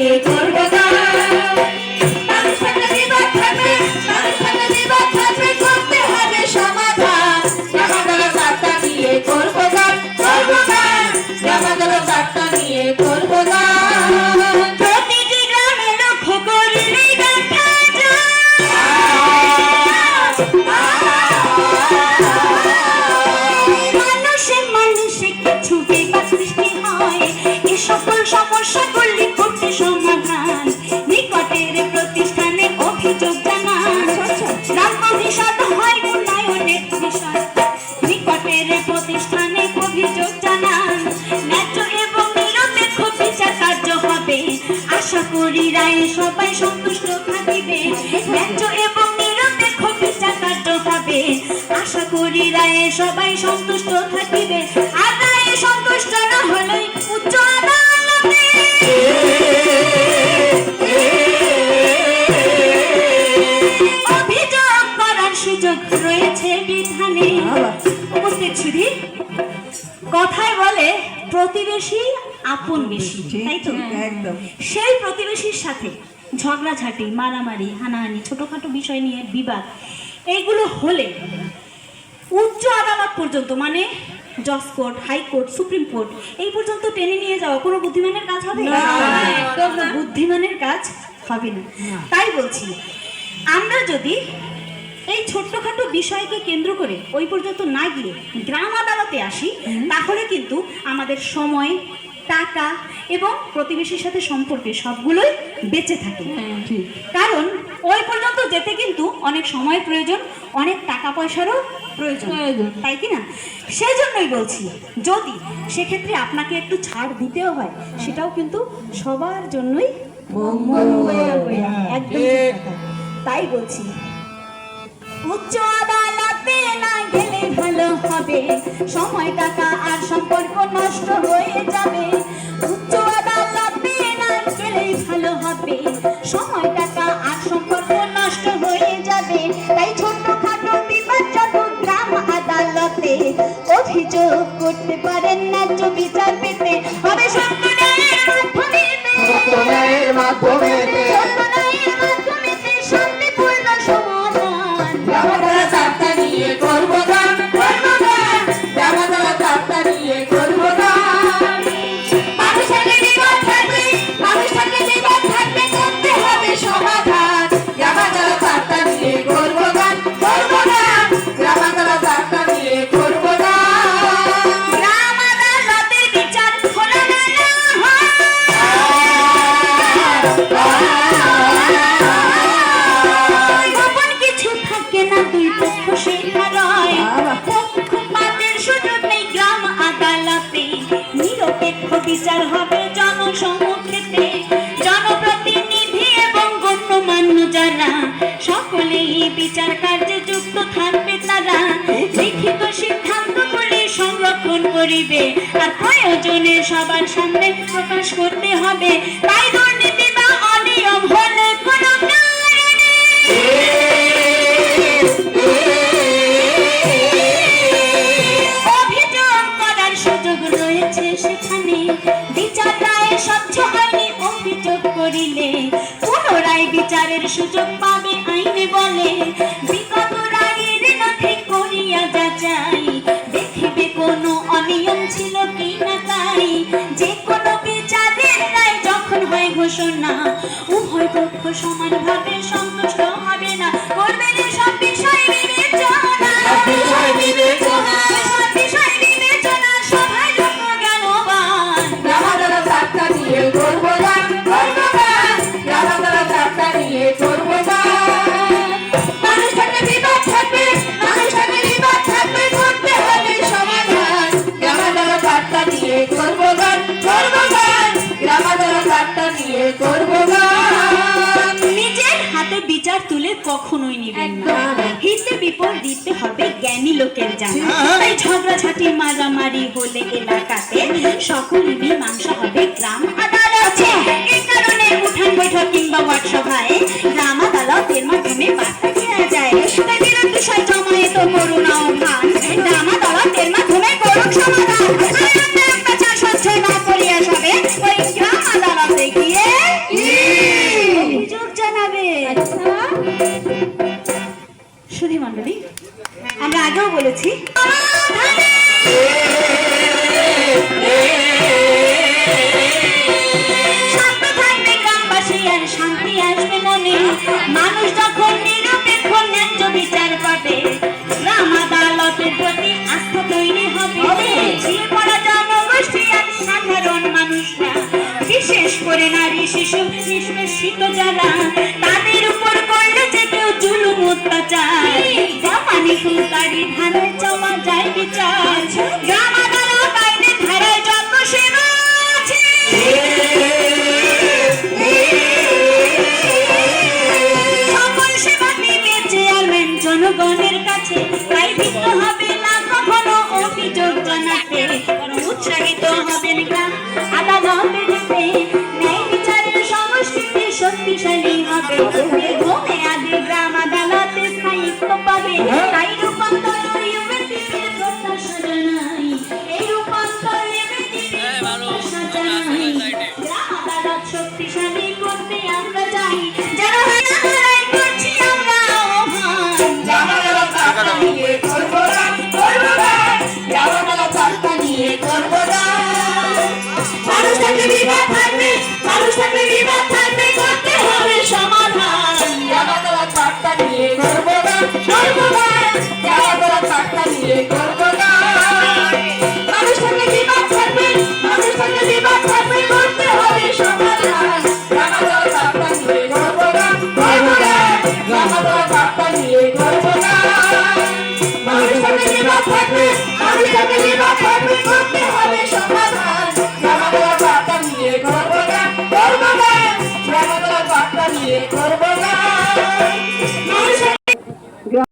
নিয়ে করব গান। মানুষ থাকলে বিবাদ থাকবে, মানুষ থাকলে বিবাদ থাকবে, করতে হবে সমাধান। গ্রামাঞ্চলের বার্তা নিয়ে করব গান, করব গান। গ্রামাঞ্চলের বার্তা নিয়ে করব গান। প্রতিটি গ্রামে লক্ষ্য করলেই দেখা যায় মানুষে মানুষে কিছু বিবাদ সৃষ্টি হয়। এ সকল সমস্যা করলে করতে সমাধান। নিকটের প্রতিষ্ঠানে অভিযোগ জানান। গ্রাম পরিষদ হয় উন্নয়নের বিষয়। নিকটের প্রতিষ্ঠানে অভিযোগ জানান। ন্যায্য এবং নিরপেক্ষ বিচার কার্য হবে। আশা করি রায়ে সবাই সন্তুষ্ট থাকিবে। ন্যায্য এবং নিরপেক্ষ বিচার কার্য হবে। আশা করি রায়ে সবাই সন্তুষ্ট থাকিবে। আর রায়ে সন্তুষ্ট না হলে উচ্চ আদালতে অভিযোগ করার সুযোগ রয়েছে বিধানে। উপস্থিত সুধী, কথায় বলে প্রতিবেশী আপন বেশি, তাই তো? একদম। সেই প্রতিবেশীর সাথে ঝগড়াঝাটি, মারামারি, হানাহানি, ছোটখাটো বিষয় নিয়ে বিবাদ, এইগুলো হলে উচ্চ আদালত পর্যন্ত, মানে জজ কোর্ট, হাইকোর্ট, সুপ্রিম কোর্ট, এই পর্যন্ত টেনে নিয়ে যাওয়া কোনো বুদ্ধিমানের কাজ হবে না। একদম বুদ্ধিমানের কাজ হবে না। তাই বলছি, আমরা যদি এই ছোট্টখাটো বিষয়কে কেন্দ্র করে ওই পর্যন্ত না গিয়ে গ্রাম আদালতে আসি, তাহলে কিন্তু আমাদের সময়, টাকা এবং প্রতিবেশীর সাথে সম্পর্কে সবগুলোই বেঁচে থাকে। কারণ ওই পর্যন্ত যেতে কিন্তু অনেক সময় প্রয়োজন, অনেক টাকা পয়সারও প্রয়োজন, তাই কি না? সেই জন্যই বলছি, যদি সেক্ষেত্রে আপনাকে একটু ছাড় দিতেও হয়, সেটাও কিন্তু সবার জন্যই একদম। তাই বলছি, উচ্চ আদালতে না গেলে ভালো হবে। সময়, টাকা আর সম্পর্ক নষ্ট হয়ে যাবে। উচ্চ আদালতে না গেলে ভালো হবে। সময়, টাকা আর সম্পর্ক নষ্ট হয়ে যাবে। তাই ছোটখাটো বিবাদ যত গ্রাম আদালতে অভিযোগ করতে পারেন। ন্যায্য বিচার পেতে হবে সত্যের মাধ্যমে, শান্তিপূর্ণ সমাধান। গ্রামাঞ্চলের বার্তা নিয়ে করব গান, করব গান। গ্রামাঞ্চলের বার্তা নিয়ে করব গান। মানুষ থাকলে বিবাদ থাকবে, মানুষ থাকলে বিবাদ থাকবে, করতে হবে সমাধান। গ্রামাঞ্চলের বার্তা নিয়ে করব গান, করব গান। গ্রামাঞ্চলের বার্তা নিয়ে করব গান। গ্রাম আদালতের বিচার খোলামেলা হয়। গোপন কিছু থাকে না, দুই পক্ষ শেখা রয়। পক্ষপাতের সুযোগ নেই গ্রাম আদালতে। নিরপেক্ষ বিচার হবে জনসম্মুখেতে। জনপ্রতিনিধি এবং গণ্যমান্য যারা সকলেই বিচার কার্যে যুক্ত থাকবে। তারা লিখিত সিদ্ধান্ত বলে সংরক্ষণ করিবে। আর প্রয়োজনে সবার সামনে প্রকাশ করতে হবে। তাই দুর্নীতি বা অনিয়ম হলে কোনো কারণে অভিযোগ করার সুযোগ রয়েছে সেখানে। বিচার রায়ে স্বচ্ছ হয়নি অভিযোগ করিলে, পুনরায় বিচারের সুযোগ পাবে আইনে বলে। বিগত রায়ের নথি করিয়া যাচাই, দেখিবে কোনো অনিয়ম ছিল কি না। তাই যে কোনো বিচারের রায় যখন হয় ঘোষণা, উভয় পক্ষ সমানভাবে সন্তুষ্ট হবে না। করবেন সব বিষয় বিবেচনা, বিষয় বিবেচনা, বিষয় বিবেচনা, সবাই যত জ্ঞানবান। গ্রামাঞ্চলের বার্তা নিয়ে করব গান, করব গান। গ্রামাঞ্চলের বার্তা নিয়ে করব গান। মানুষ থাকলে বিবাদ থাকবে, মানুষ থাকলে বিবাদ থাকবে, করতে হবে সমাধান। গ্রামাঞ্চলের বার্তা নিয়ে করব গান, করব গান। গ্রামাঞ্চলের বার্তা নিয়ে করব গান। নিজের হাতে বিচার তুলে কখনোই নিবেন না। হিতে বিপদ দিতে হবে জ্ঞানী লোকের জানা। তাই ঝগড়াঝাটি, মারামারি হলে এলাকাতে সকল মীমাংসা হবে গ্রাম আদালতে। এই কারণে উঠান বৈঠক কিংবা ওয়ার্কসভায় গ্রাম আদালতের মাধ্যমে বার্তা দেওয়া যায়। তাই বিরোধ বিষয় জমায়েত করুন আহ্বান। গ্রাম আদালতের মাধ্যমে করুক সমাধান। স্বচ্ছ না করিয়া সবে ওই গ্রাম আদালতে গিয়ে সাধারণ মানুষরা, বিশেষ করে নারী শিশু নিষ্পেষিত যারা, তাদের উপর করলে যে কেউ জুলুম অত্যাচার, জামানি ফুলকারি ধারায় চাওয়া যায় বিচার। গ্রাম আদালত আইনের ধারায় যত সেবা আছে, সকল সেবা দিবে চেয়ারম্যান জনগণের কাছে। তাই ভিন্ন হবে না কখনো অভিযোগ জানাতে, বরং উৎসাহিত হবেন গ্রাম আদালতে যেতে। ন্যায় বিচারের সংস্কৃতি শক্তিশালী হবে, ঘুমে আদি গ্রাম আদালতে স্থায়িত্ব পাবে। তাই রূপান্তর ইউএনডিপির প্রত্যাশা জানাই, এই রূপান্তর ইউএনডিপির প্রত্যাশা জানাই। গ্রাম আদালত শক্তিশালী করতে আমরা চাই, যেন হয় না লড়াই করছি আমরা আহ্বান। গ্রাম আদালত আস্থা নিয়ে করবো না, করবো না। গ্রাম আদালত আস্থা নিয়ে করবো না। মানুষ থাকলে বিবাদ থাকবে, মানুষ থাকলে বিবাদ থাকবে, করতে হবে সমাধান। গ্রাম আদালত আস্থা নিয়ে করবো না, করবো না। গ্রাম আদালত আস্থা নিয়ে করবো না। মানুষ থাকলে বিবাদ থাকবে, মানুষ থাকলে বিবাদ থাকবে, করতে হবে সমাধান। গ্রাম আদালত আস্থা নিয়ে করবো না, করবো না। গ্রাম আদালত আস্থা নিয়ে করবো না। মানুষ থাকলে বিবাদ থাকবে, মানুষ থাকলে বিবাদ থাকবে, করতে হবে সমাধান। গ্রাম আদালত আস্থা নিয়ে করবো না, করবো না। গ্রাম আদালত আস্থা নিয়ে করবো না।